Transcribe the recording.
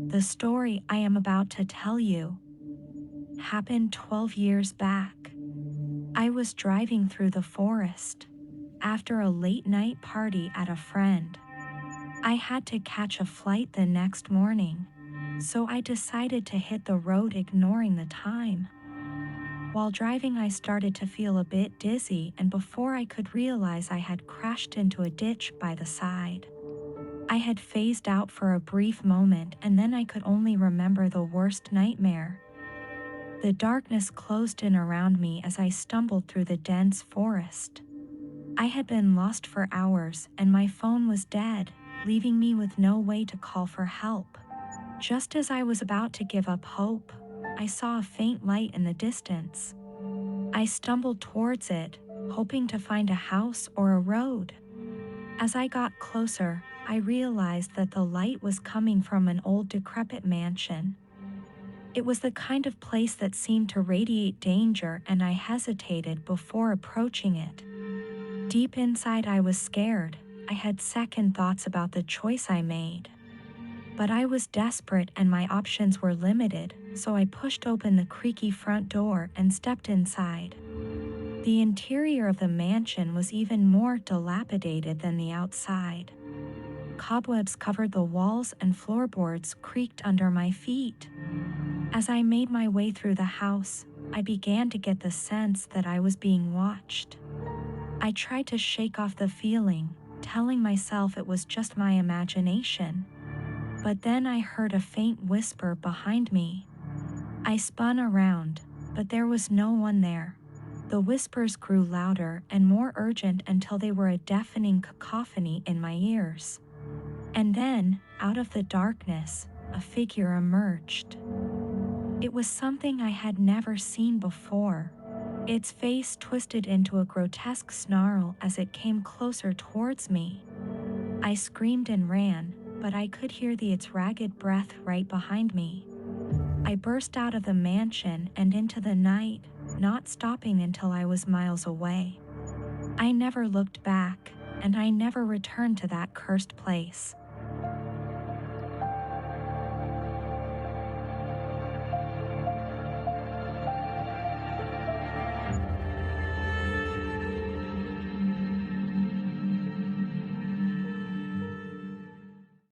The story I am about to tell you happened 12 years back. I was driving through the forest after a late night party at a friend. I had to catch a flight the next morning, so I decided to hit the road ignoring the time. While driving, I started to feel a bit dizzy, and before I could realize, I had crashed into a ditch by the side. I had phased out for a brief moment, and then I could only remember the worst nightmare. The darkness closed in around me as I stumbled through the dense forest. I had been lost for hours, and my phone was dead, leaving me with no way to call for help. Just as I was about to give up hope, I saw a faint light in the distance. I stumbled towards it, hoping to find a house or a road. As I got closer, I realized that the light was coming from an old decrepit mansion. It was the kind of place that seemed to radiate danger, and I hesitated before approaching it. Deep inside, I was scared. I had second thoughts about the choice I made. But I was desperate and my options were limited, so I pushed open the creaky front door and stepped inside. The interior of the mansion was even more dilapidated than the outside. Cobwebs covered the walls and floorboards creaked under my feet. As I made my way through the house, I began to get the sense that I was being watched. I tried to shake off the feeling, telling myself it was just my imagination. But then I heard a faint whisper behind me. I spun around, but there was no one there. The whispers grew louder and more urgent until they were a deafening cacophony in my ears. And then, out of the darkness, a figure emerged. It was something I had never seen before. Its face twisted into a grotesque snarl as it came closer towards me. I screamed and ran, but I could hear its ragged breath right behind me. I burst out of the mansion and into the night, not stopping until I was miles away. I never looked back, and I never returned to that cursed place.